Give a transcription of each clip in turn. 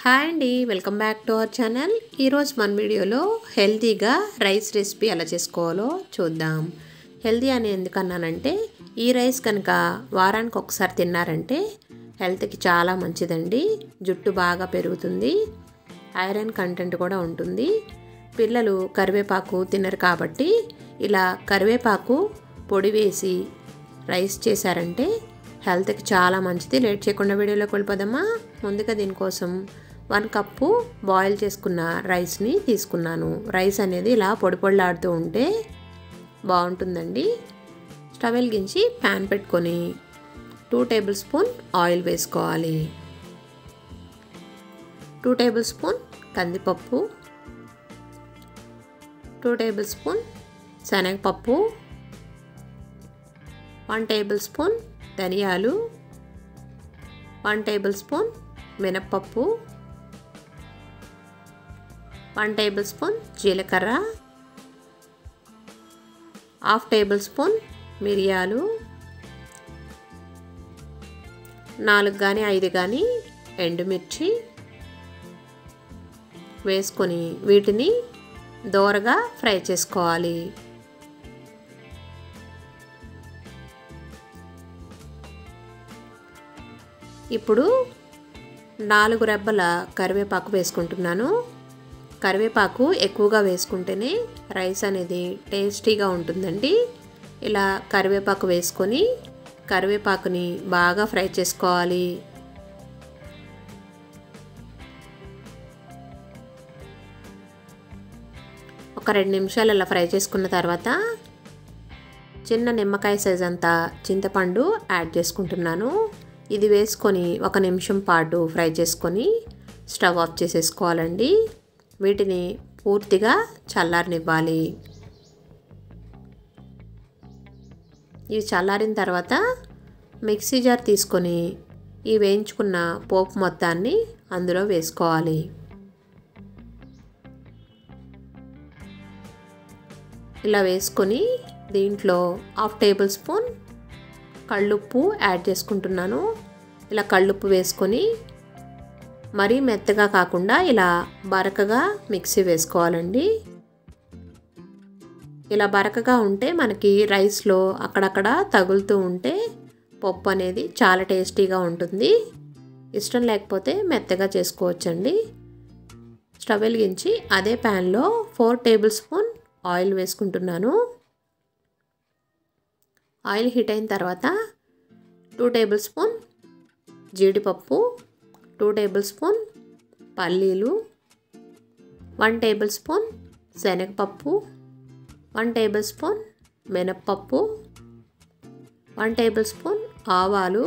Hi అండి, welcome back to our channel. ఈరోజు మన వీడియోలో హెల్తీగా రైస్ రెసిపీ ఎలా చేసుకోవాలో చూద్దాం. హెల్తీ అని ఎందుకన్నానంటే ఈ రైస్ కనుక వారానికి ఒకసారి తిన్నారంటే హెల్త్కి చాలా మంచిదండి. జుట్టు బాగా పెరుగుతుంది, ఐరన్ కంటెంట్ కూడా ఉంటుంది. పిల్లలు కరివేపాకు తినరు కాబట్టి ఇలా కరివేపాకు పొడి వేసి రైస్ చేశారంటే హెల్త్కి చాలా మంచిది. లేట్ చేయకుండా వీడియోలోకి వెళ్ళిపోదామా. ముందుగా దీనికోసం 1 కప్పు బాయిల్ చేసుకున్న రైస్ని తీసుకున్నాను. రైస్ అనేది ఇలా పొడి పొడిలాడుతూ ఉంటే బాగుంటుందండి. స్టవ్ వెలిగించి ప్యాన్ పెట్టుకొని 2 టేబుల్ స్పూన్ ఆయిల్ వేసుకోవాలి. 2 టేబుల్ స్పూన్ కందిపప్పు, 2 టేబుల్ స్పూన్ శనగపప్పు, 1 టేబుల్ స్పూన్ ధనియాలు, 1 టేబుల్ స్పూన్ మినప్పప్పు, 1 టేబుల్ స్పూన్ జీలకర్ర, 1/2 టేబుల్ స్పూన్ మిరియాలు, 4 కానీ 5 కానీ ఎండుమిర్చి వేసుకొని వీటిని దోరగా ఫ్రై చేసుకోవాలి. ఇప్పుడు 4 రెబ్బల కరివేపాకు వేసుకుంటున్నాను. కరివేపాకు ఎక్కువగా వేసుకుంటేనే రైస్ అనేది టేస్టీగా ఉంటుందండి. ఇలా కరివేపాకు వేసుకొని కరివేపాకుని బాగా ఫ్రై చేసుకోవాలి. ఒక 2 నిమిషాలు ఇలా ఫ్రై చేసుకున్న తర్వాత చిన్న నిమ్మకాయ సైజ్ అంతా చింతపండు యాడ్ చేసుకుంటున్నాను. ఇది వేసుకొని 1 నిమిషం పాటు ఫ్రై చేసుకొని స్టవ్ ఆఫ్ చేసేసుకోవాలండి. వీటిని పూర్తిగా చల్లారనివ్వాలి. ఇవి చల్లారిన తర్వాత మిక్సీ జార్ తీసుకొని ఈ వేయించుకున్న పోపు మొత్తాన్ని అందులో వేసుకోవాలి. ఇలా వేసుకొని దీంట్లో 1/2 టేబుల్ స్పూన్ కళ్ళుప్పు యాడ్ చేసుకుంటున్నాను. ఇలా కళ్ళుప్పు వేసుకొని మరీ మెత్తగా కాకుండా ఇలా బరకగా మిక్సీ వేసుకోవాలండి. ఇలా బరకగా ఉంటే మనకి రైస్లో అక్కడక్కడ తగులుతూ ఉంటే పప్పు అనేది చాలా టేస్టీగా ఉంటుంది. ఇష్టం లేకపోతే మెత్తగా చేసుకోవచ్చండి. స్టవ్ వెలిగించి అదే ప్యాన్లో 4 టేబుల్ స్పూన్ ఆయిల్ వేసుకుంటున్నాను. ఆయిల్ హీట్ అయిన తర్వాత 2 టేబుల్ స్పూన్ జీడిపప్పు, 2 టేబుల్ స్పూన్ పల్లీలు, 1 టేబుల్ స్పూన్ శనగపప్పు, 1 టేబుల్ స్పూన్ మినప్పప్పు, 1 టేబుల్ స్పూన్ ఆవాలు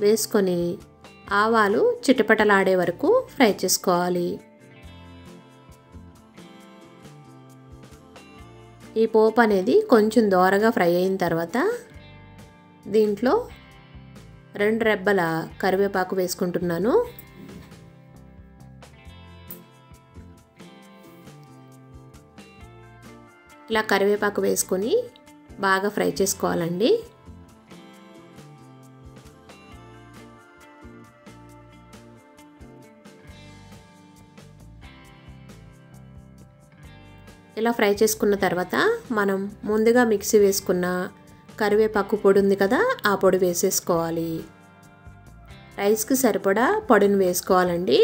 వేసుకొని ఆవాలు చిటపటలాడే వరకు ఫ్రై చేసుకోవాలి. ఈ పోపు అనేది కొంచెం దోరగా ఫ్రై అయిన తర్వాత దీంట్లో 2 రెబ్బల కరివేపాకు వేసుకుంటున్నాను. ఇలా కరివేపాకు వేసుకొని బాగా ఫ్రై చేసుకోవాలండి. ఇలా ఫ్రై చేసుకున్న తర్వాత మనం ముందుగా మిక్సీ వేసుకున్న కరివేపాకు పొడి ఉంది కదా, ఆ పొడి వేసేసుకోవాలి. రైస్కి సరిపడా పొడిని వేసుకోవాలండి.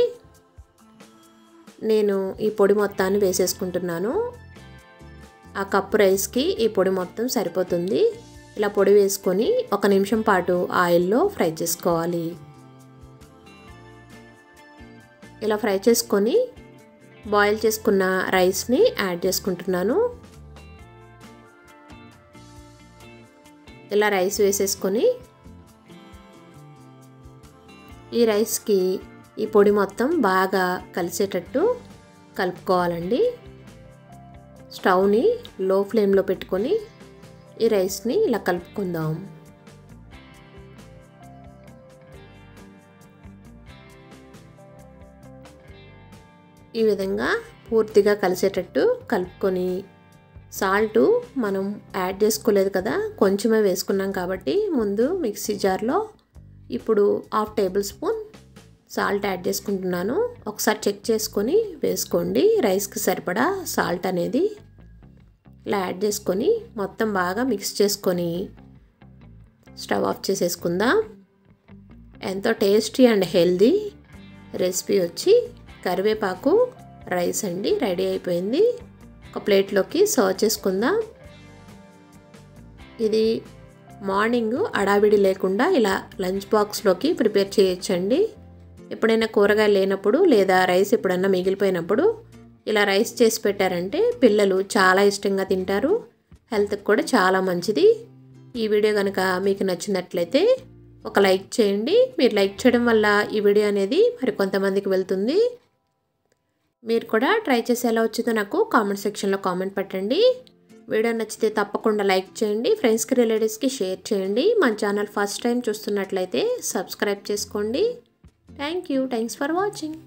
నేను ఈ పొడి మొత్తాన్ని వేసేసుకుంటున్నాను. ఆ కప్పు రైస్కి ఈ పొడి మొత్తం సరిపోతుంది. ఇలా పొడి వేసుకొని 1 నిమిషం పాటు ఆయిల్లో ఫ్రై చేసుకోవాలి. ఇలా ఫ్రై చేసుకొని బాయిల్ చేసుకున్న రైస్ని యాడ్ చేసుకుంటున్నాను. ఇలా రైస్ వేసేసుకొని ఈ రైస్కి ఈ పొడి మొత్తం బాగా కలిసేటట్టు కలుపుకోవాలండి. స్టవ్ని లో ఫ్లేమ్లో పెట్టుకొని ఈ రైస్ని ఇలా కలుపుకుందాం. ఈ విధంగా పూర్తిగా కలిసేటట్టు కలుపుకొని సాల్ట్ మనం యాడ్ చేసుకోలేదు కదా, కొంచెమే వేసుకున్నాం కాబట్టి ముందు మిక్సీ జార్లో ఇప్పుడు 1/2 టేబుల్ స్పూన్ సాల్ట్ యాడ్ చేసుకుంటున్నాను. ఒకసారి చెక్ చేసుకొని వేసుకోండి. రైస్కి సరిపడా సాల్ట్ అనేది ఇలా యాడ్ చేసుకొని మొత్తం బాగా మిక్స్ చేసుకొని స్టవ్ ఆఫ్ చేసేసుకుందాం. ఎంతో టేస్టీ అండ్ హెల్దీ రెసిపీ వచ్చి కరివేపాకు రైస్ అండి రెడీ అయిపోయింది. ఒక ప్లేట్లోకి సర్వ్ చేసుకుందాం. ఇది మార్నింగ్ అడావిడి లేకుండా ఇలా లంచ్ బాక్స్లోకి ప్రిపేర్ చేయొచ్చండి. ఎప్పుడైనా కూరగాయలు లేనప్పుడు లేదా రైస్ ఎప్పుడన్నా మిగిలిపోయినప్పుడు ఇలా రైస్ చేసి పెట్టారంటే పిల్లలు చాలా ఇష్టంగా తింటారు. హెల్త్కి కూడా చాలా మంచిది. ఈ వీడియో కనుక మీకు నచ్చినట్లయితే ఒక లైక్ చేయండి. మీరు లైక్ చేయడం వల్ల ఈ వీడియో అనేది మరి కొంతమందికి వెళ్తుంది. మీరు కూడా ట్రై చేసి ఎలా వచ్చిందో నాకు కామెంట్ సెక్షన్లో కామెంట్ పెట్టండి. వీడియో నచ్చితే తప్పకుండా లైక్ చేయండి. ఫ్రెండ్స్కి రిలేటివ్స్కి షేర్ చేయండి. మన ఛానల్ ఫస్ట్ టైం చూస్తున్నట్లయితే సబ్స్క్రైబ్ చేసుకోండి. Thanks for watching.